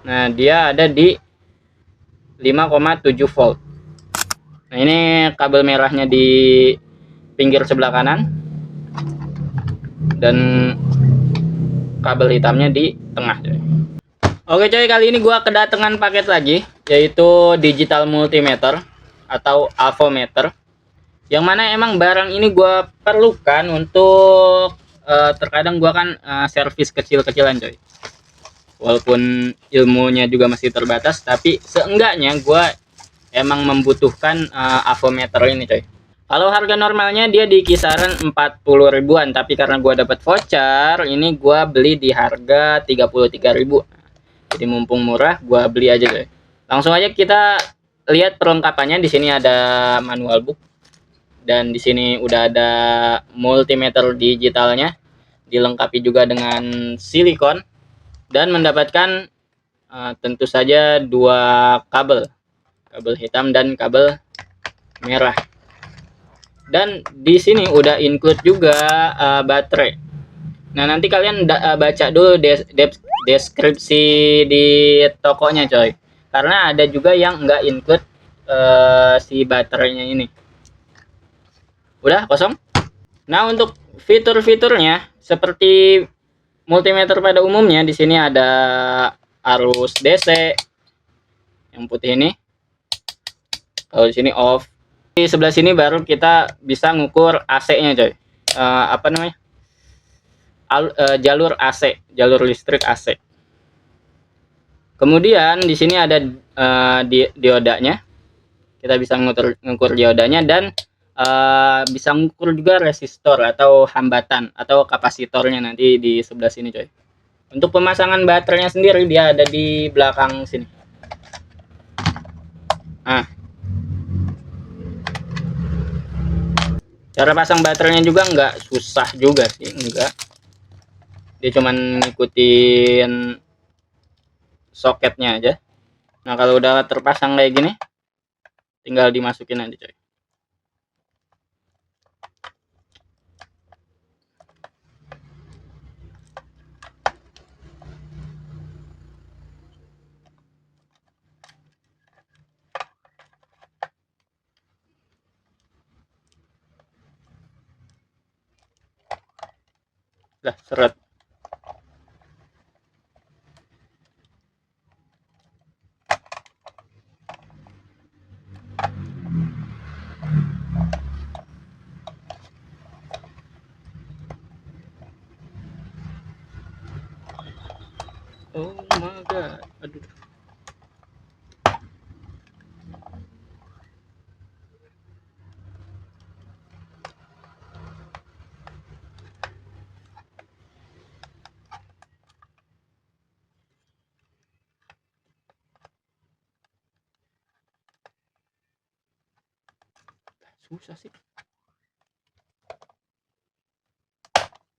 Nah, dia ada di 5,7 volt. Nah, ini kabel merahnya di pinggir sebelah kanan dan kabel hitamnya di tengah, coy. Oke coy, kali ini gua kedatangan paket lagi, yaitu digital multimeter atau avometer, yang mana emang barang ini gua perlukan untuk terkadang gua kan servis kecil-kecilan, coy. Walaupun ilmunya juga masih terbatas, tapi seenggaknya gua emang membutuhkan avometer ini, coy. Kalau harga normalnya dia di kisaran 40 ribuan, tapi karena gua dapat voucher, ini gua beli di harga 33.000. Jadi mumpung murah, gua beli aja, coy. Langsung aja kita lihat perlengkapannya. Di sini ada manual book dan di sini udah ada multimeter digitalnya, dilengkapi juga dengan silikon dan mendapatkan tentu saja dua kabel hitam dan kabel merah. Dan di sini udah include juga baterai. Nah, nanti kalian baca dulu deskripsi di tokonya, coy. Karena ada juga yang nggak include si baterainya ini. Udah kosong. Nah, untuk fitur-fiturnya seperti multimeter pada umumnya, di sini ada arus DC yang putih ini. Kalau di sini off. Di sebelah sini baru kita bisa ngukur AC-nya, coy. Apa namanya? Jalur AC, jalur listrik AC. Kemudian di sini ada diodanya. Kita bisa ngukur diodanya dan bisa ngukur juga resistor atau hambatan atau kapasitornya nanti di sebelah sini, coy. Untuk pemasangan baterainya sendiri dia ada di belakang sini. Nah, cara pasang baterainya juga nggak susah juga sih, enggak. Dia cuman ngikutin soketnya aja. Nah, kalau udah terpasang kayak gini, tinggal dimasukin aja, coy. Udah seret. Oh my god, aduh. Susah sih.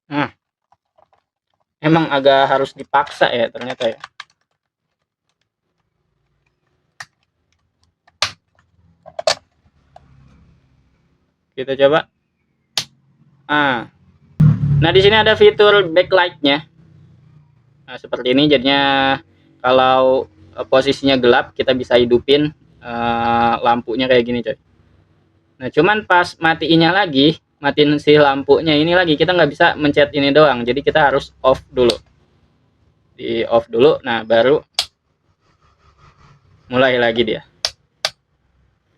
Nah, emang agak harus dipaksa ya ternyata ya. Kita coba. Nah, di sini ada fitur backlight-nya. Nah, seperti ini jadinya kalau posisinya gelap kita bisa hidupin lampunya kayak gini, coy. Nah, cuman pas matiin si lampunya ini lagi, kita nggak bisa mencet ini doang. Jadi kita harus off dulu. Di off dulu, nah baru mulai lagi dia.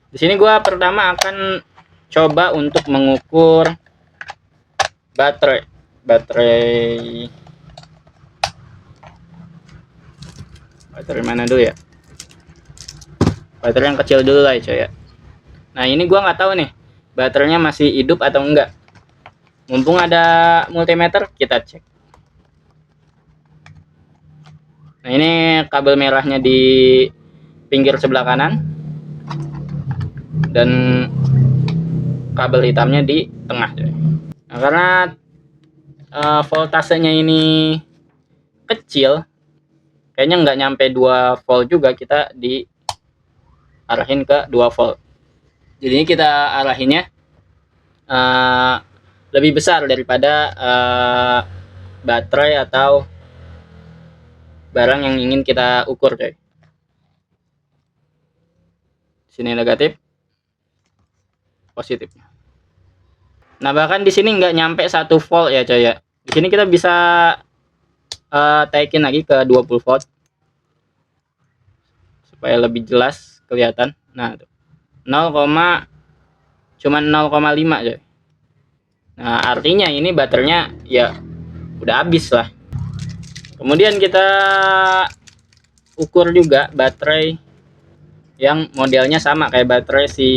Di sini gua pertama akan coba untuk mengukur baterai mana dulu ya. Baterai yang kecil dulu lah, coy ya. Nah, ini gua nggak tahu nih baterainya masih hidup atau enggak. Mumpung ada multimeter, kita cek. Nah, ini kabel merahnya di pinggir sebelah kanan dan kabel hitamnya di tengah, coy. Nah, karena voltasenya ini kecil, kayaknya nggak nyampe 2 volt juga, kita diarahin ke 2 volt. Jadi kita arahinnya lebih besar daripada baterai atau barang yang ingin kita ukur, coy. Sini negatif, positif. Nah, bahkan di sini nggak nyampe 1 volt ya, coy ya. Di sini kita bisa taikin lagi ke 20 volt supaya lebih jelas kelihatan. Nah, 0, cuman 0,5, coy. Nah, artinya ini baterainya ya udah habis lah. Kemudian kita ukur juga baterai yang modelnya sama kayak baterai si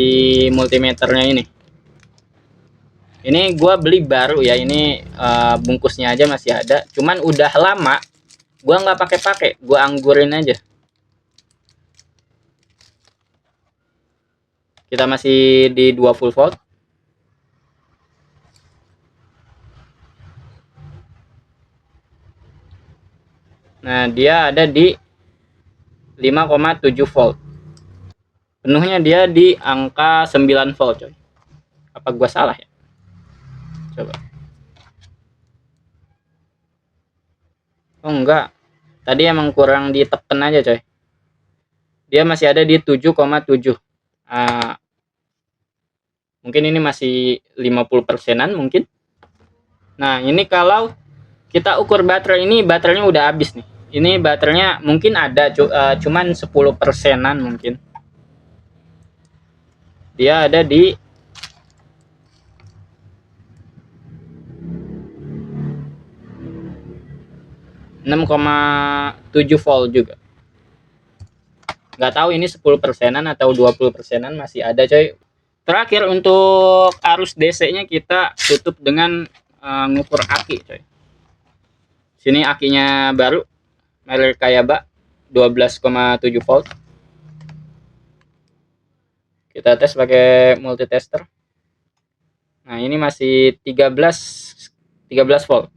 multimeternya ini. Ini gua beli baru ya, ini bungkusnya aja masih ada, cuman udah lama gua nggak pakai-pakai, gua anggurin aja. Kita masih di 20 volt. Nah, dia ada di 5,7 volt. Penuhnya dia di angka 9 volt, coy. Apa gua salah ya? Coba. Oh enggak. Tadi emang kurang diteken aja, coy. Dia masih ada di 7,7. Mungkin ini masih 50%-an mungkin. Nah, ini kalau kita ukur baterai ini, baterainya udah habis nih. Ini baterainya mungkin ada cuman 10%-an mungkin. Dia ada di 6,7 volt juga. Nggak tahu ini 10%-an atau 20%-an masih ada, coy. Terakhir untuk arus DC-nya kita tutup dengan ngukur aki, coy. Sini akinya baru, merek Kayaba, 12,7 volt. Kita tes pakai multitester. Nah, ini masih 13 volt.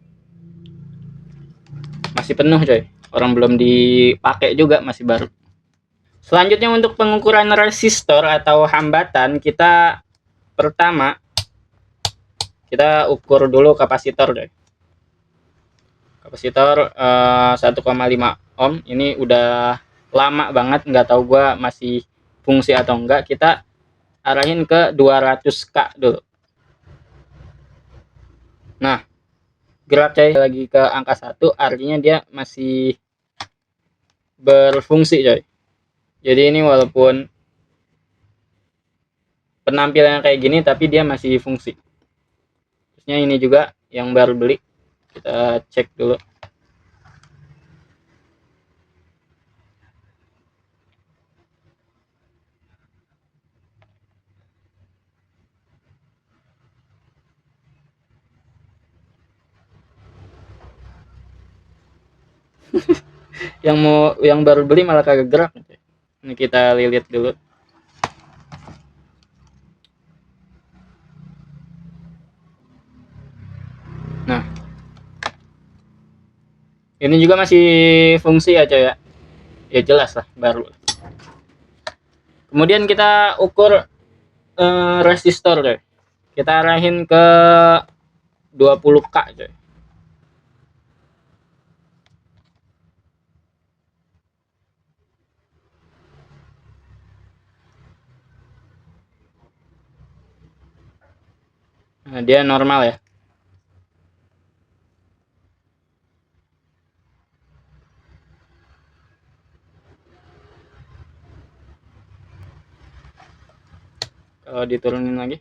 Masih penuh, coy. Orang belum dipakai juga, masih baru. Selanjutnya untuk pengukuran resistor atau hambatan, kita pertama kita ukur dulu kapasitor, coy. Kapasitor 1,5 ohm. Ini udah lama banget, nggak tahu gua masih fungsi atau enggak. Kita arahin ke 200K dulu. Nah, gerak, coy, lagi ke angka 1, artinya dia masih berfungsi, coy. Jadi ini walaupun penampilannya kayak gini, tapi dia masih fungsi. Terusnya ini juga yang baru beli, kita cek dulu. yang baru beli malah kagak gerak. Ini kita lihat dulu. Nah, ini juga masih fungsi ya, coy ya. Ya jelas lah, baru. Kemudian kita ukur resistor, coy. Kita arahin ke 20K, coy. Nah, dia normal ya. Kalau diturunin lagi.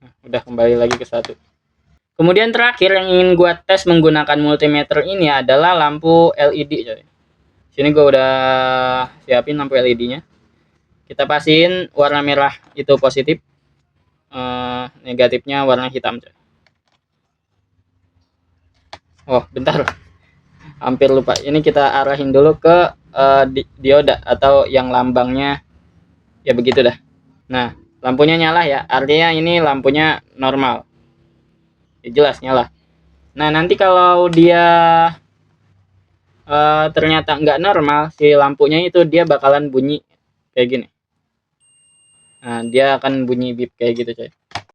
Nah, udah kembali lagi ke 1. Kemudian terakhir yang ingin gua tes menggunakan multimeter ini adalah lampu LED, coy. Sini gua udah siapin lampu LED-nya. Kita pastiin warna merah itu positif, negatifnya warna hitam, coy. Oh, bentar. Hampir lupa. Ini kita arahin dulu ke dioda atau yang lambangnya ya begitu dah. Nah, lampunya nyala ya. Artinya ini lampunya normal. Ya, jelas nyala. Nah, nanti kalau dia ternyata nggak normal, si lampunya itu dia bakalan bunyi kayak gini. Nah, dia akan bunyi bip kayak gitu coy.